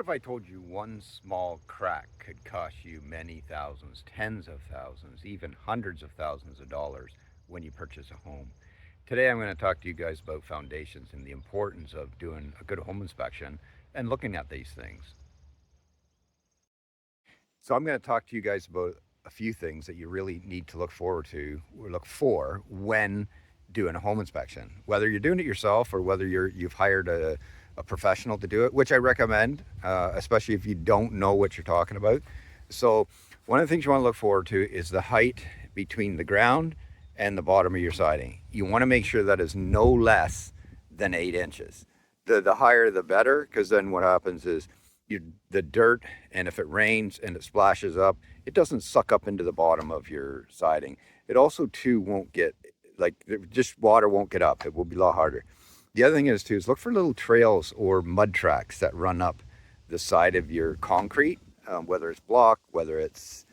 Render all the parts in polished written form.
if I told you one small crack could cost you many thousands, tens of thousands, even hundreds of thousands of dollars when you purchase a home? Today I'm going to talk to you guys about foundations and the importance of doing a good home inspection and looking at these things. So I'm going to talk to you guys about a few things that you really need to look forward to or look for when doing a home inspection, whether you're doing it yourself or whether you've hired a professional to do it, which I recommend, especially if you don't know what you're talking about. So one of the things you want to look forward to is the height between the ground and the bottom of your siding. You want to make sure that is no less than 8 inches. The higher the better, because then what happens is the dirt, and if it rains and it splashes up, it doesn't suck up into the bottom of your siding. It also too won't get, like, just water won't get up. It will be a lot harder. The other thing is too, is look for little trails or mud tracks that run up the side of your concrete, whether it's block, whether it's,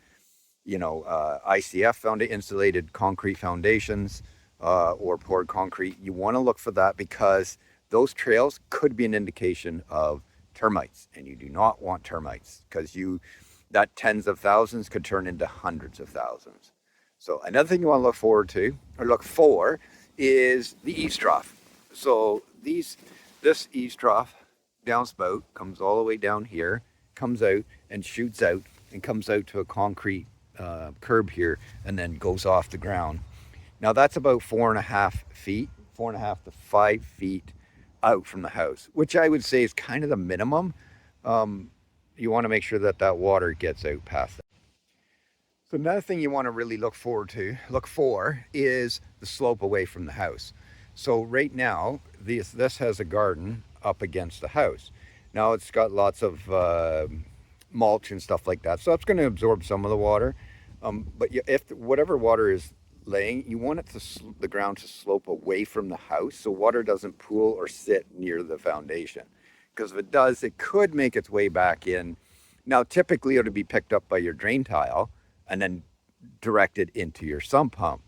ICF insulated concrete foundations, or poured concrete. You want to look for that because those trails could be an indication of termites, and you do not want termites because that tens of thousands could turn into hundreds of thousands. So another thing you want to look forward to or look for is the eaves trough. So this eaves trough downspout comes all the way down here, comes out and shoots out and comes out to a concrete curb here, and then goes off the ground. Now that's about 4.5 feet, 4.5 to 5 feet out from the house, which I would say is kind of the minimum. You want to make sure that water gets out past that. So another thing you want to really look for is the slope away from the house. So right now, this has a garden up against the house. Now it's got lots of mulch and stuff like that, so it's going to absorb some of the water. But if whatever water is laying, you want the ground to slope away from the house so water doesn't pool or sit near the foundation. Because if it does, it could make its way back in. Now, typically it'll be picked up by your drain tile and then directed into your sump pump.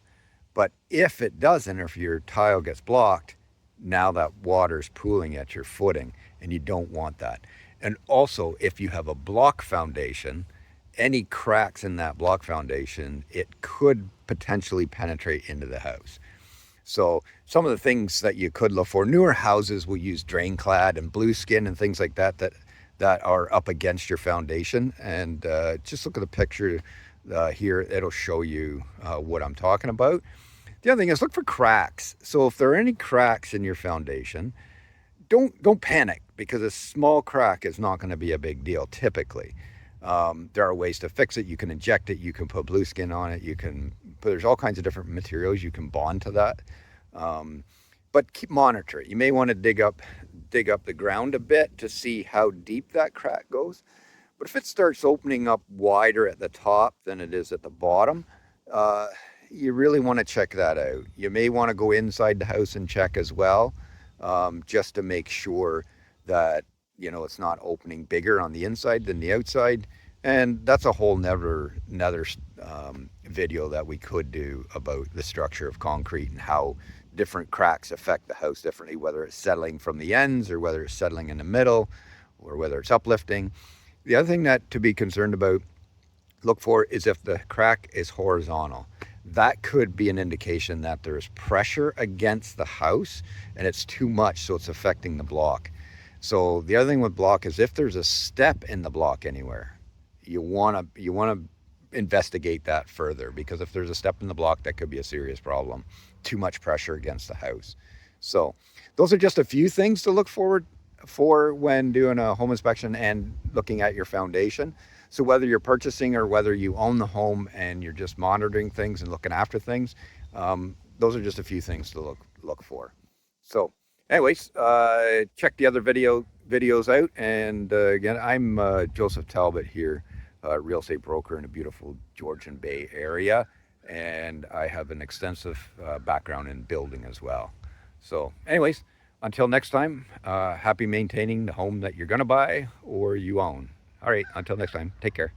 But if it doesn't, or if your tile gets blocked, now that water's pooling at your footing, and you don't want that. And also, if you have a block foundation, any cracks in that block foundation, it could potentially penetrate into the house. So some of the things that you could look for, newer houses will use drain clad and blue skin and things like that are up against your foundation. And just look at the picture here, it'll show you what I'm talking about. The other thing is look for cracks. So if there are any cracks in your foundation, don't panic, because a small crack is not going to be a big deal typically. There are ways to fix it. You can inject it, you can put blue skin on it, there's all kinds of different materials you can bond to that. But monitor it. You may want to dig up the ground a bit to see how deep that crack goes. But if it starts opening up wider at the top than it is at the bottom, you really want to check that out. You may want to go inside the house and check as well, just to make sure that it's not opening bigger on the inside than the outside. And that's a whole another video that we could do about the structure of concrete and how different cracks affect the house differently, whether it's settling from the ends or whether it's settling in the middle or whether it's uplifting. The other thing that to be concerned about, look for, is if the crack is horizontal. That could be an indication that there's pressure against the house and it's too much, so it's affecting the block. So the other thing with block is if there's a step in the block anywhere, you want to investigate that further, because if there's a step in the block, that could be a serious problem. Too much pressure against the house. So those are just a few things to look forward for when doing a home inspection and looking at your foundation. So whether you're purchasing or whether you own the home and you're just monitoring things and looking after things, those are just a few things to look for. So anyways, check the other videos out. And again, I'm Joseph Talbot here, real estate broker in a beautiful Georgian Bay area. And I have an extensive background in building as well. So anyways, until next time, happy maintaining the home that you're going to buy or you own. All right, until next time, take care.